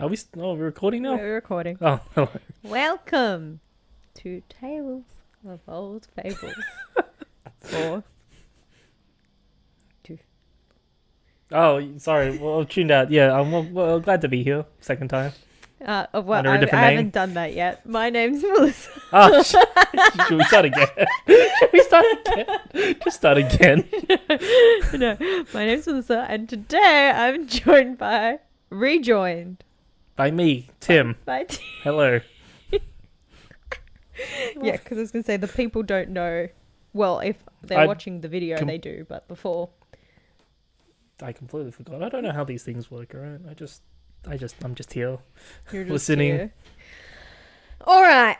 Are we? Oh, we're recording now. We're recording. Oh, hello. Welcome to Tales of Old Fables. Or two. Oh, sorry. Well, I've tuned out. Yeah, I'm well, glad to be here. Second time. Well, Under a I different name? haven't done that yet. My name's Melissa. Oh, should we start again? Should we start again? Just start again. No, my name's Melissa, and today I'm rejoined By me, Tim. by Hello. yeah, because I was going to say the people don't know. Well, if they're watching the video, they do, but before. I completely forgot. I don't know how these things work, alright? I'm just here. You're just Listening. here. All right.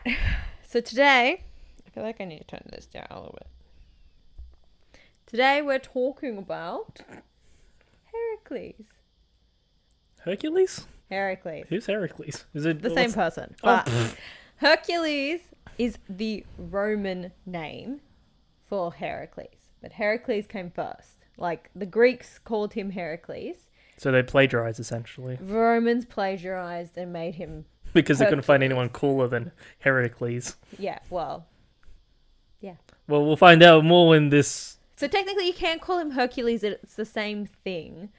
So today, I feel like I need to turn this down a little bit. Today we're talking about Heracles. Hercules? Heracles. Who's Heracles? Is it The same person. Oh, But Hercules is the Roman name for Heracles. But Heracles came first. Like, the Greeks called him Heracles. So they plagiarized, essentially. Romans plagiarized and made him... Because they couldn't find Hercules. anyone cooler than Heracles. Yeah, well... Yeah. Well, we'll find out more in this... So technically you can't call him Hercules, it's the same thing.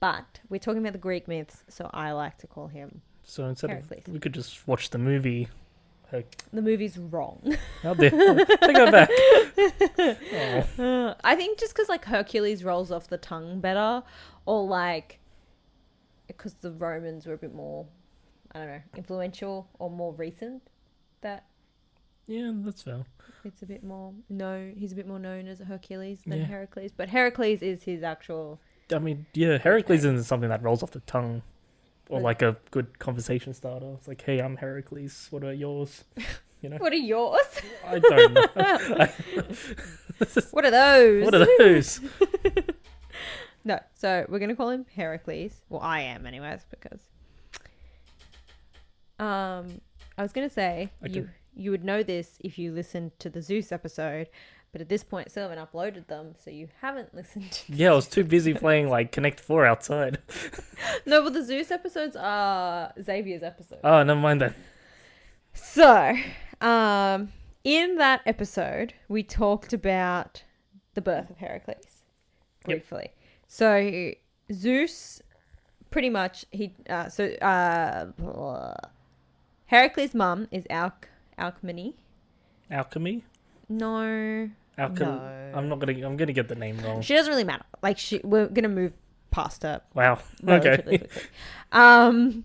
But we're talking about the Greek myths, so I like to call him... So instead Heracles. of... We could just watch the movie. The movie's wrong. How dare... Take it back. Oh. I think just because, like, Hercules rolls off the tongue better, or, like, because the Romans were a bit more, I don't know, influential or more recent, that Yeah, that's fair. it's a bit more he's a bit more known as a Hercules than Yeah. Heracles. But Heracles is his actual... I mean, yeah, Heracles isn't something that rolls off the tongue. Or But- like a good conversation starter. It's like, hey, I'm Heracles. What are yours? You know? What are yours? I don't know. What are those? What are those? No, so we're going to call him Heracles. Well, I am anyways, because... I was going to say, Okay. you would know this if you listened to the Zeus episode, but at this point, I still haven't uploaded them, so you haven't listened to... Yeah, I was too busy playing like Connect 4 outside. No, but the Zeus episodes are Xavier's episodes. Oh, never mind that. So, in that episode, we talked about the birth of Heracles briefly. So, Zeus, pretty much, Heracles' mum is Alcmene. Alchemy? No. No. I'm gonna get the name wrong. She doesn't really matter. Like, we're gonna move past her. Wow. relatively Okay. quickly.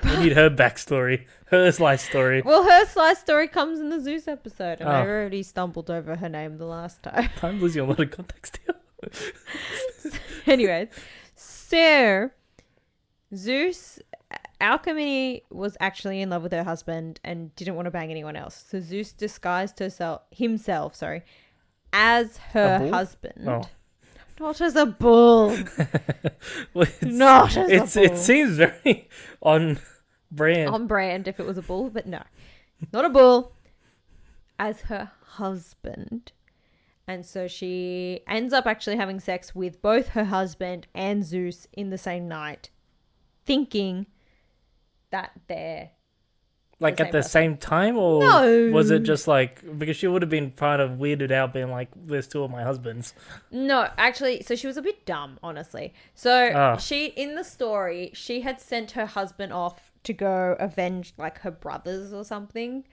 We need her backstory. Her life story. Well, her slice story comes in the Zeus episode, and I Oh. already stumbled over her name the last time. I'm losing a lot of context here. Anyways, so Zeus, Alcmene was actually in love with her husband and didn't want to bang anyone else. So Zeus disguised himself, as her bull? husband. Oh. Not as a bull. Well, Not as a bull. It seems very on brand. On brand if it was a bull, but no. Not a bull. As her husband. And so she ends up actually having sex with both her husband and Zeus in the same night, thinking that they're Like the at same the person. same time, or No. was it just like because she would have been kind of weirded out, being like, "There's two of my husbands." No, actually, so she was a bit dumb, honestly. So Ah. she, in the story, she had sent her husband off to go avenge like her brothers or something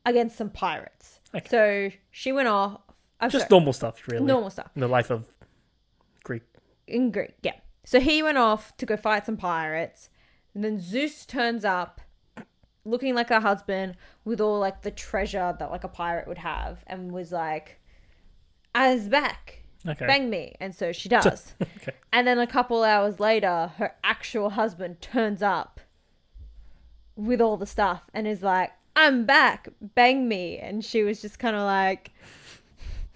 against some pirates. Okay. So she went off. Just normal stuff, really. Normal stuff. In the life of Greek. In Greek, yeah. So he went off to go fight some pirates. And then Zeus turns up looking like her husband with all like the treasure that like a pirate would have and was like, I's back. Okay. Bang me. And so she does. Okay. And then a couple hours later, her actual husband turns up with all the stuff and is like, I'm back. Bang me. And she was just kind of like,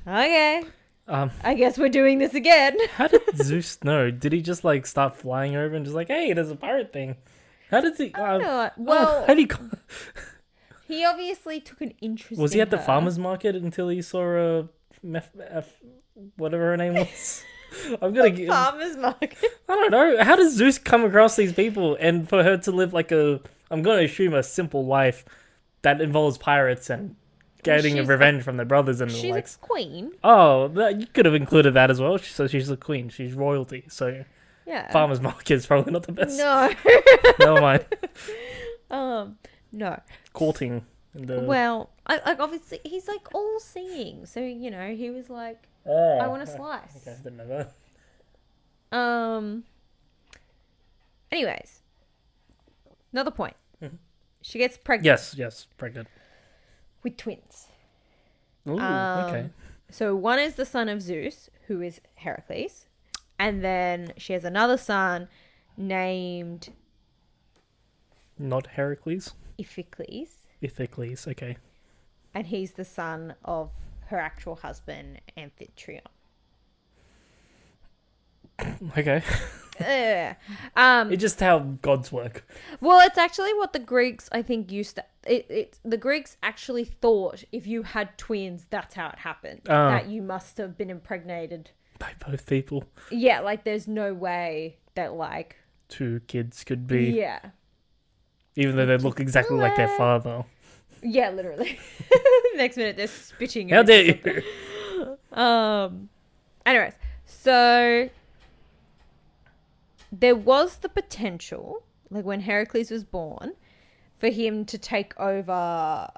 okay, I guess we're doing this again. How did Zeus know? Did he just like start flying over and just like, hey, there's a pirate thing? How did he? I don't know. Well, how do you? he obviously took an interest Was he in at the her. farmer's market until he saw a whatever her name was? I'm gonna give. Farmer's market. I don't know. How does Zeus come across these people and for her to live like a, I'm gonna assume a simple life that involves pirates and getting she's revenge from their brothers and the She's a likes? queen. Oh, you could have included that as well. So she's the queen. She's royalty. So Yeah. farmer's market is probably not the best. No. Never mind. No. Courting. Well, like obviously he's like all seeing, so you know he was like, Oh, I want a slice. Okay, didn't know that. Anyways, another point. Mhm. She gets pregnant. Yes, pregnant. With twins. Ooh, okay. So one is the son of Zeus, who is Heracles, and then she has another son named Not Heracles. Iphicles, Iphicles, okay. and he's the son of her actual husband Amphitryon. Okay. It's just how gods work. Well, it's actually what the Greeks, I think, used to. The Greeks actually thought if you had twins, that's how it happened. That you must have been impregnated By both people. Yeah, like there's no way that like Two kids could be. Yeah. Even though they look exactly like their father. Yeah, literally. Next minute they're spitting. How dare you? Anyways, so there was the potential, like when Heracles was born, for him to take over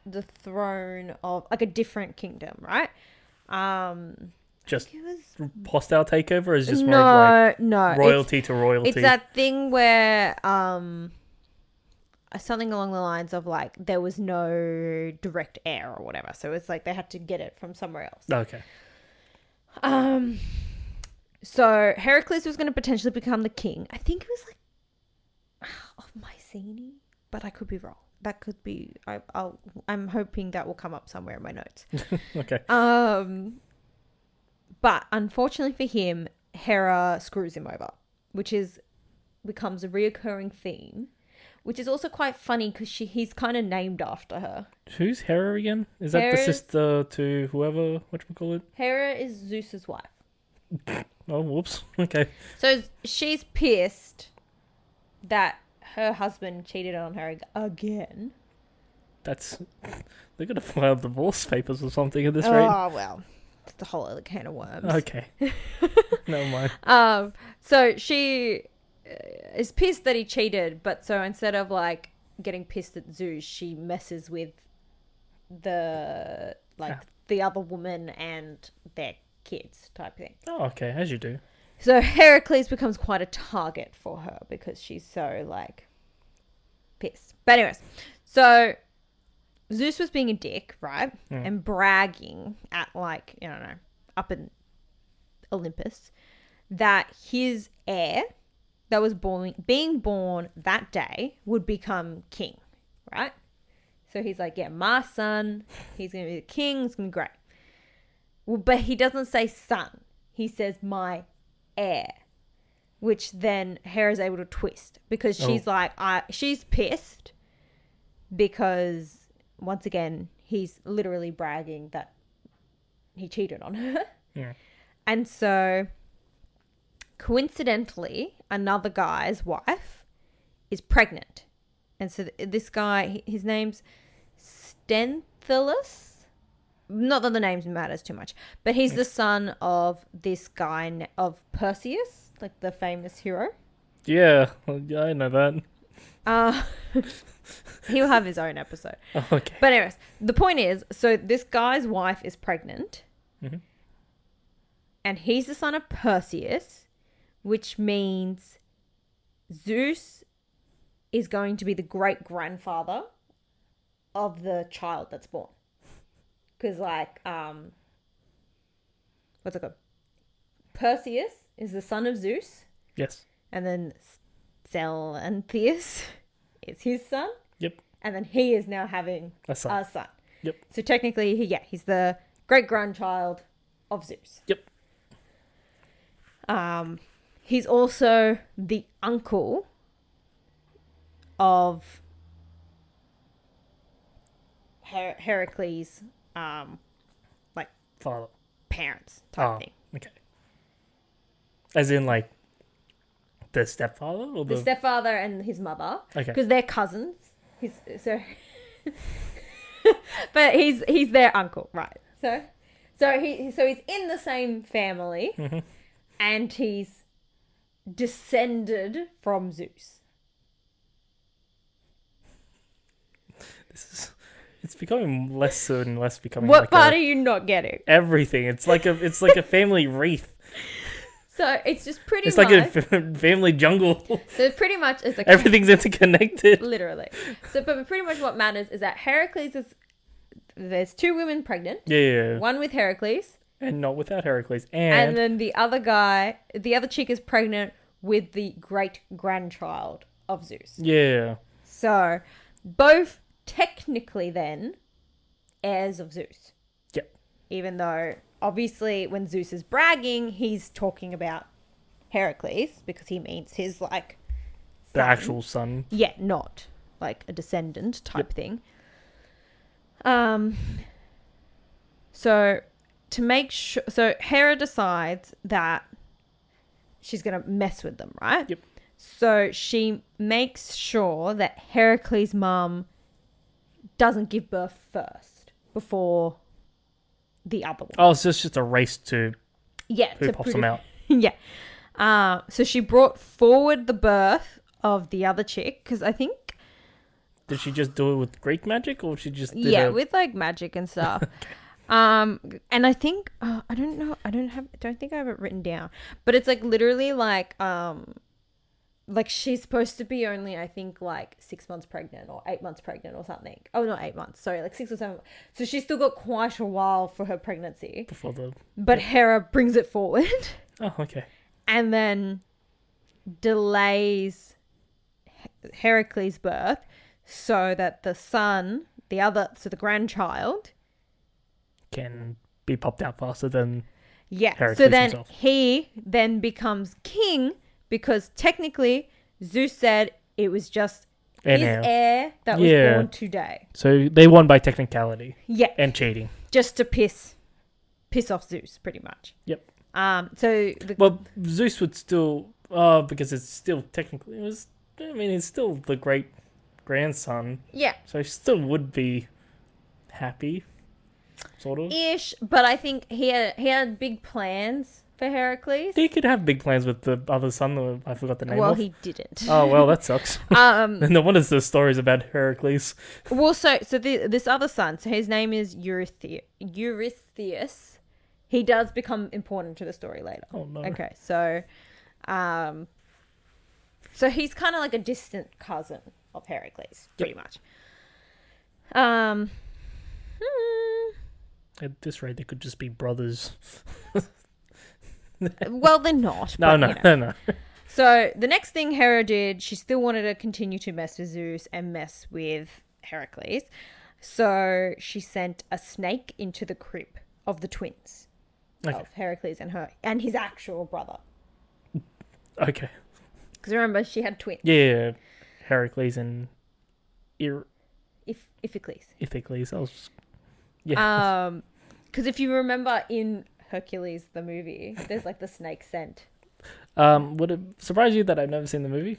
the throne of like a different kingdom, right? Just hostile takeover is just more no, of like no, royalty to royalty. It's that thing where something along the lines of like there was no direct heir or whatever, so it's like they had to get it from somewhere else. Okay. So Heracles was going to potentially become the king. I think it was like of Mycenae, but I could be wrong. That could be. I'm hoping that will come up somewhere in my notes. Okay. But unfortunately for him, Hera screws him over, which becomes a reoccurring theme, which is also quite funny because he's kind of named after her. Who's Hera again? Is that the sister to whoever? Whatchamacallit? Hera is Zeus's wife. Oh, whoops. Okay. So she's pissed that her husband cheated on her again. They're gonna file divorce papers or something at this rate. Oh well, it's a whole other can of worms. Okay. Never mind. So she is pissed that he cheated, but so instead of like getting pissed at Zeus, she messes with the other woman and their kids type thing. Oh, okay, as you do. So Heracles becomes quite a target for her because she's so like pissed. But anyways, so Zeus was being a dick, right? Mm. And bragging at like, I don't know, up in Olympus that his heir that was being born that day would become king, right? So he's like, yeah, my son, he's going to be the king, it's going to be great. Well, but he doesn't say son. He says my heir, which then Hera's able to twist because she's she's pissed because once again, he's literally bragging that he cheated on her. Yeah. And so coincidentally, another guy's wife is pregnant. And so this guy, his name's Sthenthilus. Not that the names matters too much, but he's the son of this guy of Perseus, like the famous hero. Yeah, I know that. He'll have his own episode. Oh, okay. But anyways, the point is, so this guy's wife is pregnant, and he's the son of Perseus, which means Zeus is going to be the great-grandfather of the child that's born. Because, like, what's it called? Perseus is the son of Zeus. Yes. And then Theus is his son. Yep. And then he is now having a son. Yep. So technically, he's the great-grandchild of Zeus. Yep. He's also the uncle of Heracles' like father parents type thing. Okay. As in, like, the stepfather or The the... stepfather and his mother, Okay. because they're cousins. He's so, but he's their uncle, right? So he's in the same family, Mm-hmm. and he's descended from Zeus. It's becoming less and less becoming What like part a, are you not getting? everything. It's like a family wreath. So it's just pretty It's much. like a family jungle. So pretty much it's a Everything's interconnected. literally. So, but pretty much what matters is that Heracles is. There's 2 women pregnant. Yeah. One with Heracles, And not without Heracles. and And then the other chick is pregnant with the great grandchild of Zeus. yeah. So, both technically then heirs of Zeus. Yep. Even though obviously when Zeus is bragging, he's talking about Heracles because he means his like The son. actual son. Yeah, not like a descendant type thing. So to make sure, so Hera decides that she's gonna mess with them, right? Yep. So she makes sure that Heracles' mum doesn't give birth first before the other one. Oh, it's just a race to Yeah, who pops them out. Yeah. So she brought forward the birth of the other chick because I think Did she just do it with Greek magic, or she just did yeah, with like magic and stuff. And I think I don't know. I don't think I have it written down. But it's like literally like she's supposed to be only I think like 6 months pregnant or 8 months pregnant or something. Oh, not 8 months. Sorry, like 6 or 7. So she's still got quite a while for her pregnancy. before the... But Hera brings it forward Oh, okay. and then delays Heracles' birth so that the son, the grandchild, Can be popped out faster than... yeah. Heracles So then himself. he then becomes king because technically Zeus said it was just And his heir. heir that was Yeah. born today. So they won by technicality Yeah, and cheating. just to piss off Zeus, pretty much. Yep. So the, Well, Zeus would still... because it's still technically... it's still the great grandson. yeah, So he still would be happy. Sort of. ish. But I think he had big plans for Heracles. He could have big plans with the other son that I forgot the name Well, of. he didn't. Oh, well, that sucks. No wonder there's stories about Heracles. Well, so this other son, so his name is Eurystheus. He does become important to the story later. Oh, no. Okay, so so he's kind of like a distant cousin of Heracles, pretty much. At this rate, they could just be brothers. Well, they're not. No, but, no, you know. no. So the next thing Hera did, she still wanted to continue to mess with Zeus and mess with Heracles. So she sent a snake into the crib of the twins of Heracles and his actual brother. Okay. Because remember, she had twins. Yeah, Heracles and Iphicles. Iphicles. I was just... Yeah. Because if you remember in Hercules, the movie, there's like the snake scent. Would it surprise you that I've never seen the movie?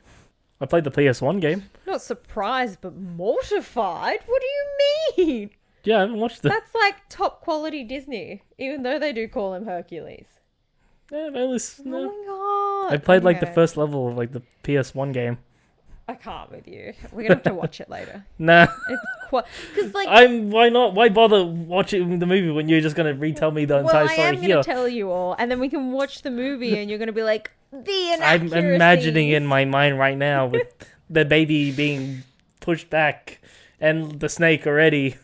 I played the PS1 game. Not surprised, but mortified? What do you mean? Yeah, I haven't watched it. That's like top quality Disney, even though they do call him Hercules. Yeah, no. Oh my god. I played like the Okay. first level of like the PS1 game. I can't with you. We're gonna have to watch it later. Nah. It's quite because like Why not? Why bother watching the movie when you're just gonna retell me the well, entire I story am here? gonna tell you all, and then we can watch the movie, and you're gonna be like the I'm inaccuracies. imagining in my mind right now with the baby being pushed back and the snake already.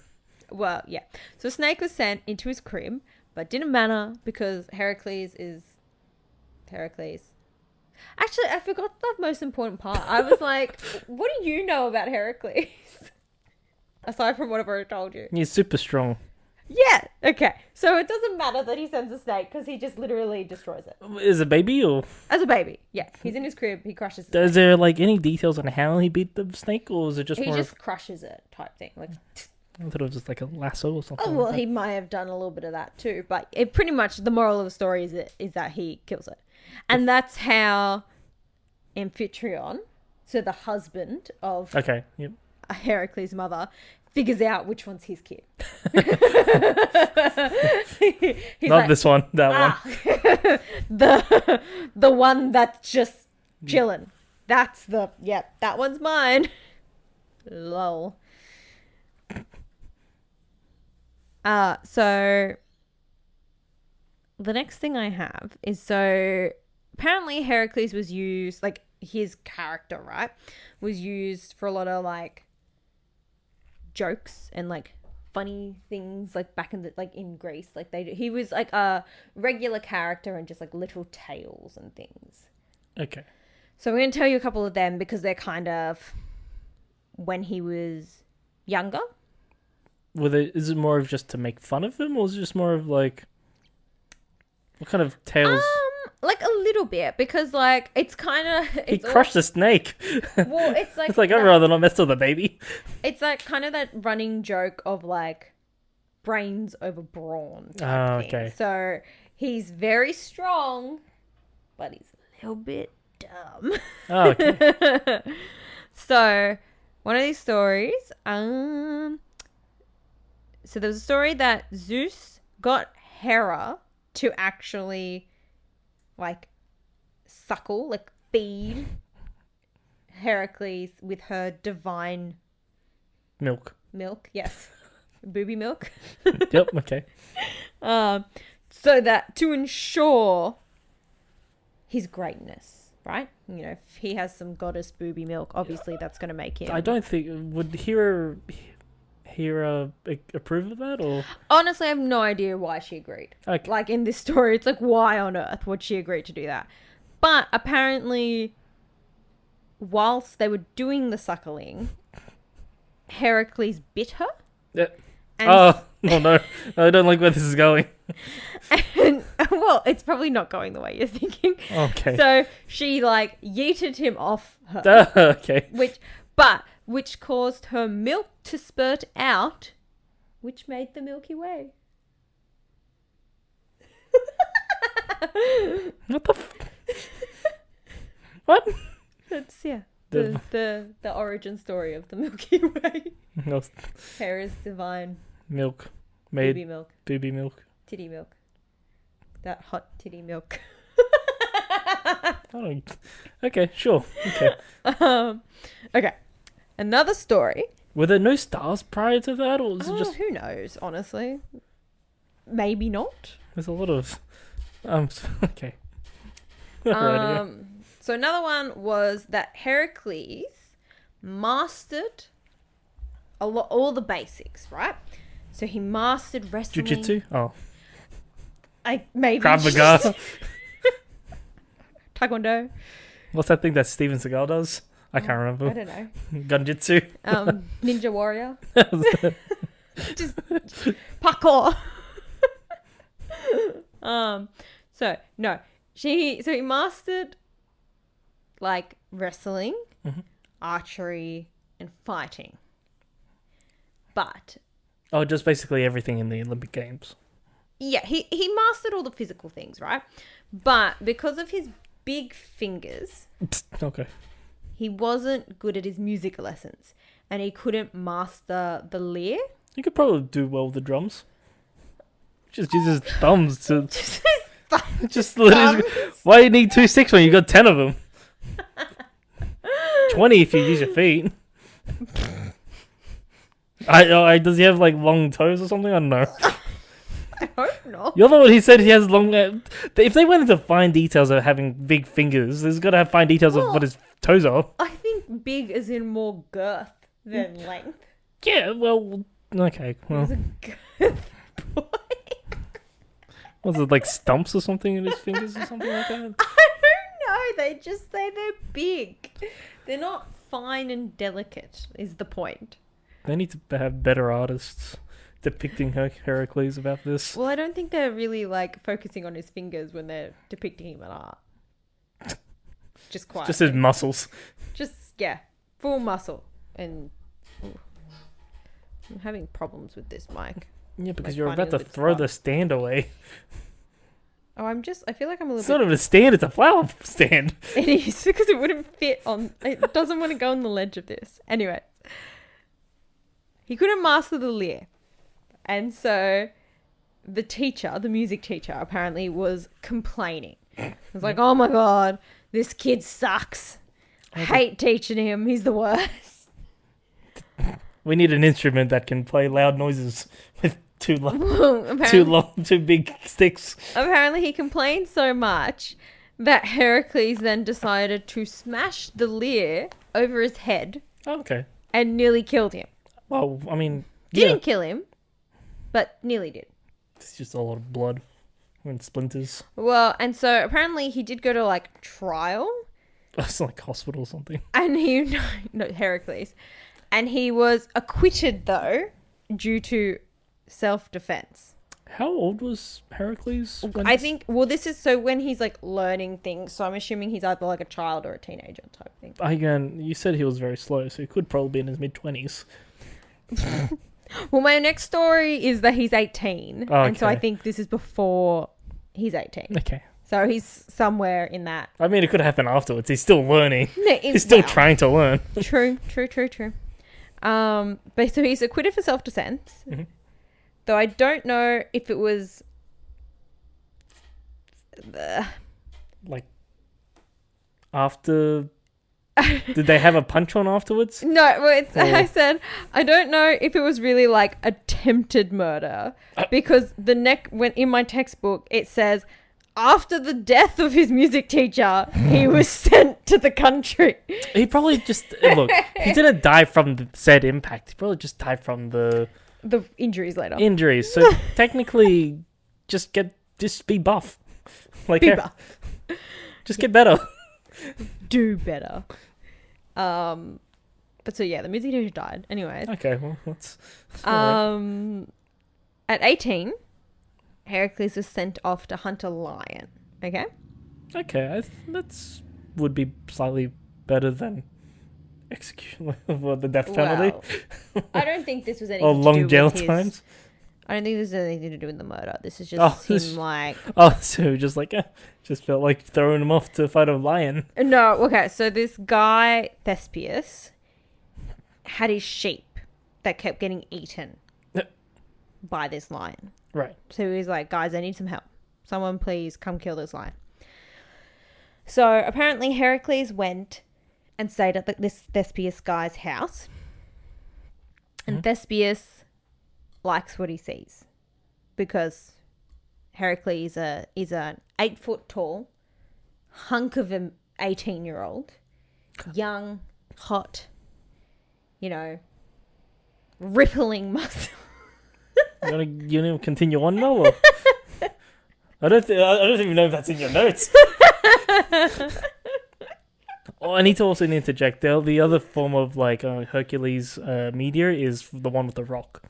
Well, yeah. So Snake was sent into his crib, but didn't matter because Heracles is Heracles. Actually, I forgot the most important part. I was like, what do you know about Heracles? Aside from what I've already told you. He's super strong. Yeah, okay. So it doesn't matter that he sends a snake because he just literally destroys it. Is it a baby or As a baby, yeah. He's in his crib, he crushes it. is there like any details on how he beat the snake, or is it just He more just of... crushes it type thing. Like, I thought it was just like a lasso or something. oh, well, he might have done a little bit of that too. But it pretty much, the moral of the story is that he kills it. And that's how Amphitryon, so the husband of Okay. Yep. Heracles' mother, figures out which one's his kid. He's Not like, this one. That one. the one that's just chilling. That's that one's mine. Lol. So the next thing I have is, so apparently Heracles was used, like his character, right, was used for a lot of like jokes and like funny things, like back in the, like in Greece, like he was like a regular character and just like little tales and things. Okay. So we're going to tell you a couple of them because they're kind of when he was younger. Is it more of just to make fun of him, or is it just more of like what kind of tales? Like a little bit, because like it's kind of He crushed a snake. Well, it's like It's like I'd rather not mess with the baby. It's like kind of that running joke of like brains over brawn type thing. Okay. So he's very strong, but he's a little bit dumb. Oh, okay. So one of these stories, so there was a story that Zeus got Hera to actually like suckle, like feed Heracles with her divine Milk. yes, booby milk. Yep. Okay. So that to ensure his greatness, right? You know, if he has some goddess booby milk, obviously that's going to make him. I don't think would Hera approve of that, or Honestly, I have no idea why she agreed. okay. Like in this story, it's like, why on earth would she agree to do that? But apparently, whilst they were doing the suckling, Heracles bit her. Yeah. And Oh no, I don't like where this is going. and, well, it's probably not going the way you're thinking. Okay. So she like yeeted him off her, Okay. which caused her milk to spurt out, which made the Milky Way. What the? What? That's the origin story of the Milky Way. No, Hera's divine milk made booby milk, milk. titty milk, that hot titty milk. I don't. Okay, sure. Okay. Okay, another story. Were there no stars prior to that, or was it just? Who knows? Honestly, maybe not. There's a lot of. Okay. Alrighty, So another one was that Heracles mastered all the basics, right? So he mastered wrestling. Jiu-jitsu? Oh. Maybe. Krav Maga? Taekwondo. What's that thing that Steven Seagal does? I can't remember. I don't know. Gunjitsu? Ninja warrior. Just parkour. So he mastered like wrestling, archery, and fighting. But Oh, just basically everything in the Olympic Games. yeah, he mastered all the physical things, right? But because of his big fingers, Okay. he wasn't good at his music lessons, and he couldn't master the lyre. You could probably do well with the drums. Just use his thumbs to... Just literally... Why do you need 2 sticks when you got 10 of them? 20 if you use your feet. Does he have like long toes or something? I don't know. I hope not. You're the one who said he has long... if they went into fine details of having big fingers, there's got to have fine details of what his toes are. I think big as in more girth than length. Yeah, well... Okay, well... He's a girth boy. Was it like stumps or something in his fingers or something like that? I don't know. They just say they're big. They're not fine and delicate, is the point. They need to have better artists depicting Heracles about this. Well, I don't think they're really like focusing on his fingers when they're depicting him in art. Just quiet. Just his muscles. Just, yeah. Full muscle. And I'm having problems with this mic. Yeah, because Like you're finding about a to bit throw sparse. the stand away. Oh, I feel like I'm a It's little not even a stand, it's a flower stand. bit. It is, because it wouldn't fit on. It doesn't want to go on the ledge of this. Anyway, he couldn't master the lyre. And so the music teacher, apparently was complaining. It was like, oh my God, this kid sucks. I hate teaching him. He's the worst. We need an instrument that can play loud noises with two big sticks. Apparently he complained so much that Heracles then decided to smash the lyre over his head Oh, okay. and nearly killed him. Well, I mean, Didn't kill him, but nearly did. it's just a lot of blood and splinters. Well, and so apparently he did go to like trial, It's like hospital or something. and no, Heracles, and he was acquitted though due to self-defense. How old was Heracles? I think, well, this is so when he's like learning things, so I'm assuming he's either like a child or a teenager type thing. Again, you said he was very slow, so he could probably be in his mid-20s. Well, my next story is that he's 18. Oh, and so I okay. think this is before he's 18. Okay. So he's somewhere in that. I mean, it could happen afterwards. He's still learning. He's still Well, trying to learn. True. But so he's acquitted for self-defense. Mhm. Though I don't know if it was... Like, after... Did they have a punch on afterwards? No, well, I said, I don't know if it was really like attempted murder, because when in my textbook, it says, after the death of his music teacher, he was sent to the country. He probably just... Look, he didn't die from the said impact. He probably just died from the Injuries later. injuries. So technically, just be buff. Like, Be buff. just get better. Do better. But so yeah, the music teacher died. Anyways. Okay, well, that's all right. At 18, Heracles was sent off to hunt a lion. Okay? Okay, that's would be slightly better than execution or the death penalty. Well, I don't think this was anything Or to do long with jail his... times. I don't think this has anything to do with the murder. This is just him like... Oh, so just like, just felt like throwing him off to fight a lion. No, okay, so this guy, Thespius, had his sheep that kept getting eaten by this lion. Right. So he was like, guys, I need some help. Someone please come kill this lion. So apparently Heracles went and stayed at this Thespius guy's house. And Thespius likes what he sees, because Heracles is an 8 foot tall hunk of an 18-year-old, young, hot, rippling muscle. You want to continue on now? Or? I don't even know if that's in your notes. Oh, I need to also interject. The other form of like Hercules meteor is the one with the rock.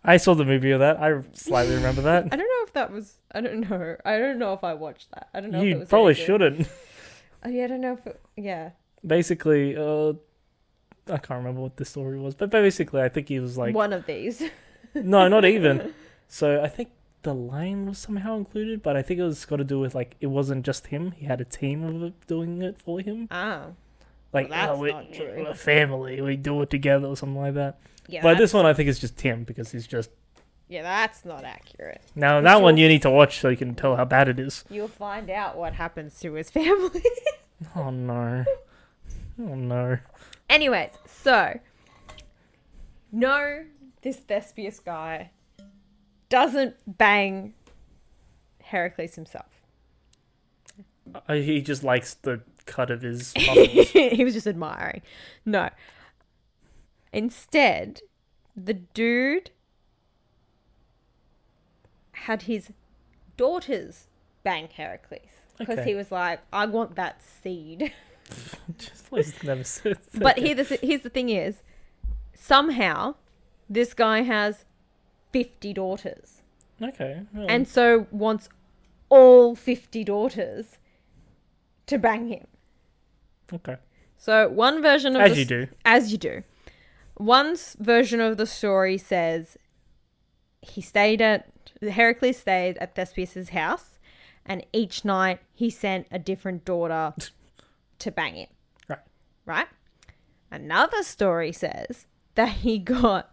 I saw the movie of that. I slightly remember that. I don't know if that was... I don't know. I don't know if I watched that. I don't know if it You was probably any good. shouldn't. Oh, yeah, I don't know if it... Yeah. Basically, I can't remember what the story was, but basically, I think he was like... One of these. No, not even. So I think the lion was somehow included, but I think it was got to do with like it wasn't just him. He had a team of it doing it for him. Ah. Like, Well, that's not true. we're a family. We do it together or something like that. Yeah, But this one, I think, is just him because he's just... Yeah, that's not accurate. Now, that one you need to watch so you can tell how bad it is. You'll find out what happens to his family. Oh, no. Oh, no. Anyways, so... No, this Thespius guy doesn't bang Heracles himself. He just likes the cut of his muscles. He was just admiring. No. Instead, the dude had his daughters bang Heracles. Because Okay. he was like, I want that seed. Just like never said. But here's the thing is, somehow, this guy has 50 daughters. Okay. Well, And so wants all 50 daughters to bang him. okay. So one version of As you do. As you do. One version of the story says he stayed at Heracles stayed at Thespius's house, and each night he sent a different daughter to bang him. Right. Right? Another story says that he got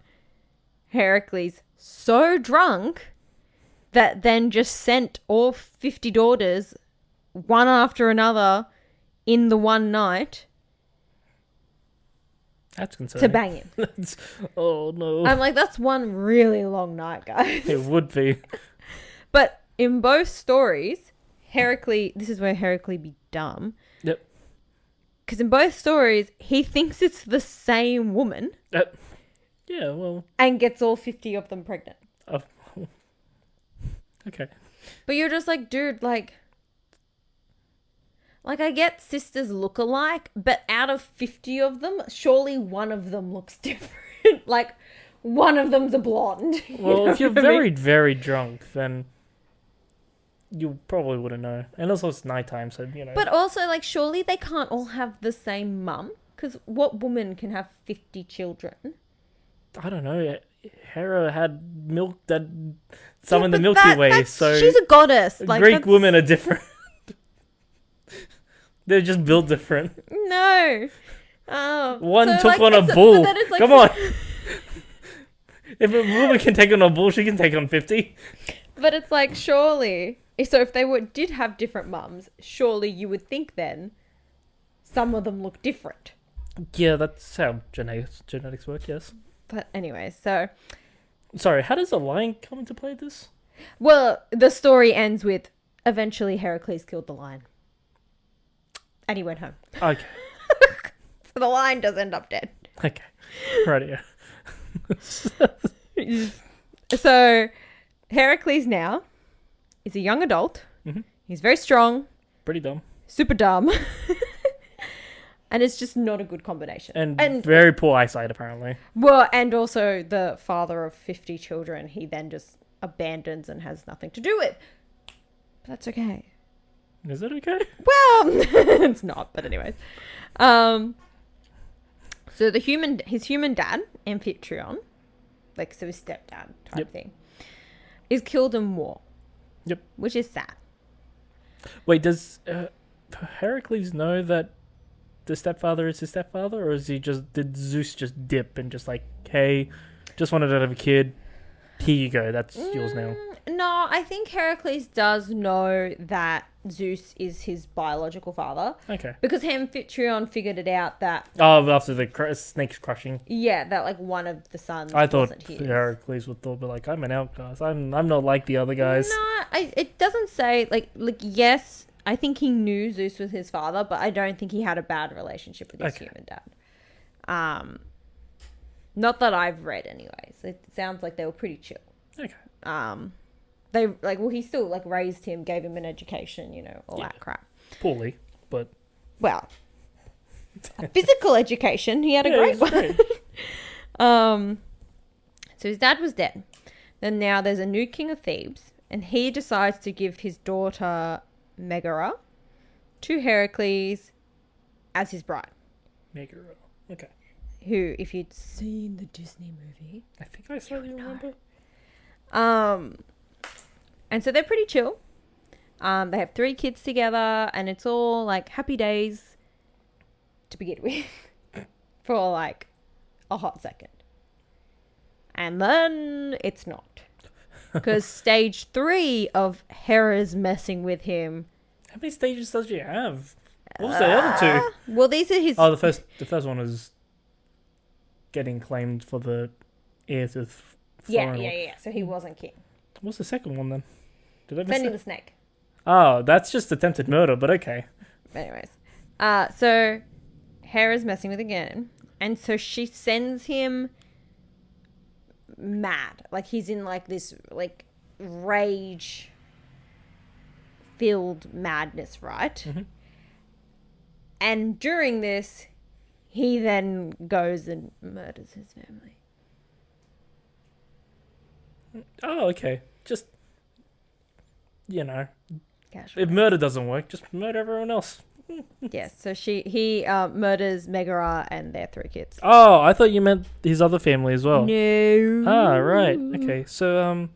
Heracles so drunk that then just sent all 50 daughters, one after another, in the one night That's concerning. to bang him. Oh, no. I'm like, that's one really long night, guys. It would be. But in both stories, Heracles, this is where Heracles be dumb. Yep. Because in both stories, he thinks it's the same woman Yeah, well. and gets all 50 of them pregnant. Oh. Okay. But you're just like, dude, like I get sisters look alike, but out of 50 of them, surely one of them looks different. Like, one of them's a blonde. Well, if you're what I mean? very, very drunk, then you probably wouldn't know. And also it's nighttime, so, you know. But also, like, surely they can't all have the same mum? Because what woman can have 50 children? I don't know. Hera had milk that some in the but Milky Way, so she's a goddess. Like, Greek women are different. They're just built different. No. Oh, One so, took like, on a but bull. then it's like, Come on. If a woman can take on a bull, she can take on 50. But it's like, surely. So if they did have different mums, surely you would think then some of them look different. Yeah, that's how genetics work, yes. But anyway, so... Sorry, how does a lion come into play this? Well, the story ends with eventually Heracles killed the lion. And he went home. Okay. So the lion does end up dead. Okay. Right here. So Heracles now is a young adult. Mm-hmm. He's very strong, Pretty dumb. super dumb. And it's just not a good combination. And very poor eyesight, apparently. Well, and also the father of 50 children, he then just abandons and has nothing to do with. But that's okay. Is it okay? Well, it's not, but anyways. So his human dad, Amphitryon, like, so his stepdad type thing, is killed in war. Yep. Which is sad. Wait, does Heracles know that the stepfather is his stepfather, or did Zeus just dip and just like, hey, just wanted to have a kid, here you go, that's yours now? No, I think Heracles does know that Zeus is his biological father. Okay. Because Amphitryon figured it out that... Oh, after the snake's crushing. Yeah, that like one of the sons I thought wasn't his. Heracles would thought, but like, I'm an outcast. I'm not like the other guys. No, it doesn't say, like yes, I think he knew Zeus was his father, but I don't think he had a bad relationship with his human dad. Not that I've read anyways. It sounds like they were pretty chill. Okay. They he still like raised him, gave him an education, all that crap. Poorly, but Well, a physical education, he had a great one. Great. So his dad was dead. Then now there's a new king of Thebes, and he decides to give his daughter Megara to Heracles as his bride. Megara. Okay. Who, if you'd seen the Disney movie, I think I slightly remember. And so they're pretty chill. They have 3 kids together, and it's all like happy days to begin with for like a hot second. And then it's not. Because stage 3 of Hera's messing with him. How many stages does she have? What was the other 2? Well, these are his... Oh, the first one was getting claimed for the heir to Yeah. So he wasn't king. What's the second one then? Did I miss Defending it? the snake. Oh, that's just attempted murder, but okay. Anyways. So Hera's messing with again. And so she sends him mad. Like, he's in like this like rage filled madness, right? Mm-hmm. And during this, he then goes and murders his family. Oh, okay. Just, Casual. if murder doesn't work, just murder everyone else. Yes, so he murders Megara and their 3 kids. Oh, I thought you meant his other family as well. No. Ah, right. Okay. So,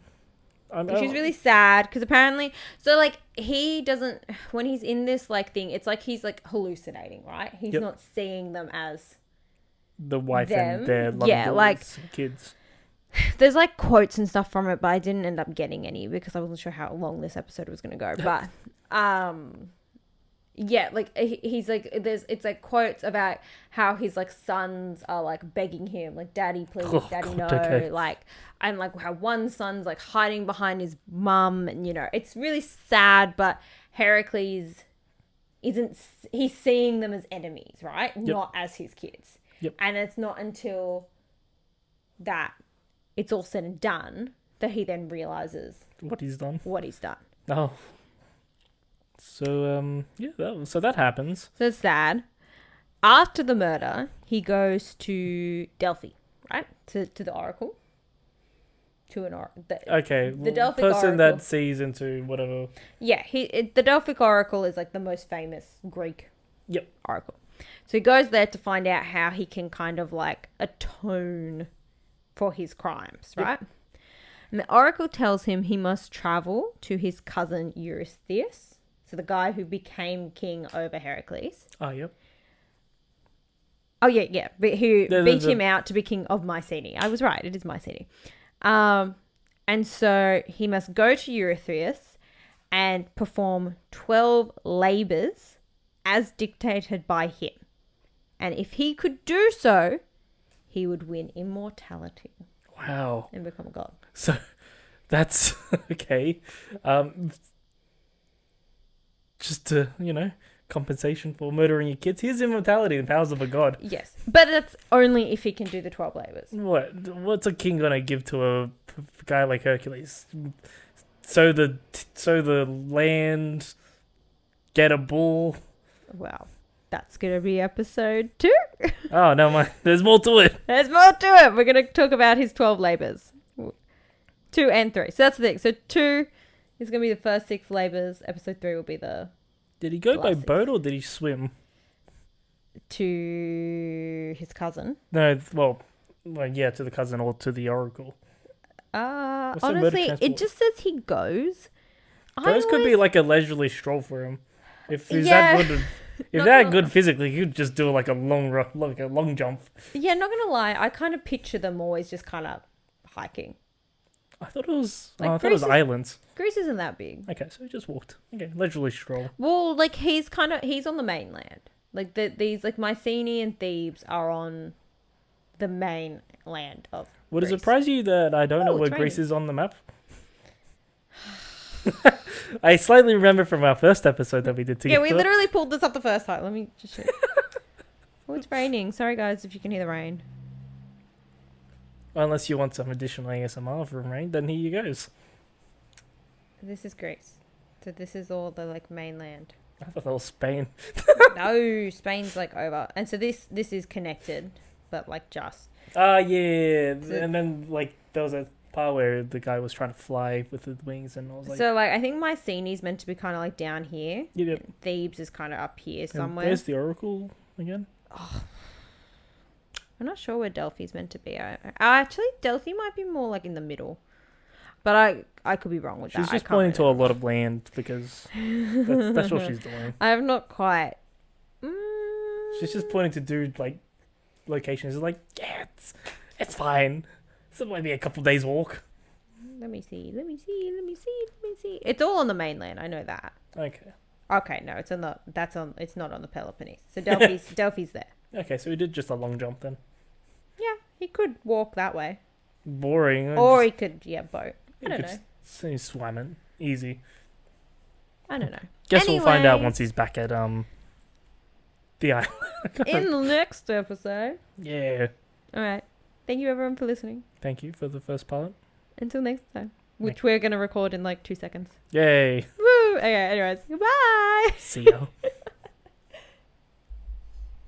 She's really sad because apparently, so like he doesn't, when he's in this like thing, it's like he's like hallucinating, right? He's Yep. not seeing them as the wife them. and their loving Yeah, like daughters and kids. there's like quotes and stuff from it, but I didn't end up getting any because I wasn't sure how long this episode was going to go. But yeah, like he's like it's like quotes about how his like sons are like begging him like, daddy please, daddy no, okay. like, and like how one son's like hiding behind his mum, and you know it's really sad. But Heracles isn't, he's seeing them as enemies, right? Yep. Not as his kids. Yep. And it's not until that it's all said and done that he then realizes What he's done. Oh. So, so that happens. So it's sad. After the murder, he goes to Delphi, right? To the oracle. To an oracle. The Delphic person oracle. that sees into whatever. Yeah, the Delphic oracle is like the most famous Greek oracle. So he goes there to find out how he can kind of like atone for his crimes, right? And the oracle tells him he must travel to his cousin Eurystheus, so the guy who became king over Heracles. Oh, yep. Oh, yeah. But who beat him out to be king of Mycenae. I was right. It is Mycenae. And so he must go to Eurystheus and perform 12 labors as dictated by him. And if he could do so, he would win immortality. Wow. And become a god. So that's okay. Just to, compensation for murdering your kids. Here's immortality, the powers of a god. Yes. But that's only if he can do the 12 labors. What's a king gonna give to a guy like Hercules? Sow the land, get a bull. Wow. That's going to be episode 2. Oh, no, there's more to it. There's more to it. We're going to talk about his 12 labors. 2 and 3. So that's the thing. So 2 is going to be the first 6 labors. Episode 3 will be the... Did he go by boat or did he swim? To his cousin. No, yeah, to the cousin or to the oracle. Honestly, it just says he goes. Goes could be like a leisurely stroll for him. If he's that good... If they're good physically, you'd just do like a long jump. Yeah, not gonna lie, I kind of picture them always just kind of hiking. I thought it was. I thought it was islands. Greece isn't that big. Okay, so he just walked. Okay, leisurely stroll. Well, like he's on the mainland. Like these like Mycenae and Thebes are on the mainland of. Would Greece. it surprise you that I don't know where Greece is on the map? I slightly remember from our first episode that we did together. Yeah, we literally pulled this up the first time. Let me just show you. Oh, it's raining. Sorry, guys, if you can hear the rain. Unless you want some additional ASMR from rain, then here you goes. This is Greece. So this is all the like mainland. I thought that was Spain. No, Spain's like over. And so this is connected, but like just. Yeah. So, and then like there was a part where the guy was trying to fly with the wings, and I was like, so like I think Mycenae is meant to be kind of like down here. Yep. Thebes is kind of up here somewhere. And there's the oracle again. Oh, I'm not sure where Delphi's meant to be. Actually, Delphi might be more like in the middle, but I could be wrong with that. She's just pointing to a lot of land because that's what she's doing. I have not quite. She's just pointing to do like locations. It's like, yeah, it's fine. It might be a couple days walk. Let me see. It's all on the mainland. I know that. Okay. No, it's it's not on the Peloponnese. So Delphi's there. Okay, so he did just a long jump then. Yeah, he could walk that way. Boring. Or he could, boat. I don't know. So he swam it. Easy. I don't know. Guess we'll find out once he's back at the island. In the next episode. Yeah. All right. Thank you everyone for listening. Thank you for the first part. Until next time. Which we're going to record in like 2 seconds. Yay. Woo! Okay, anyways. Goodbye! See ya.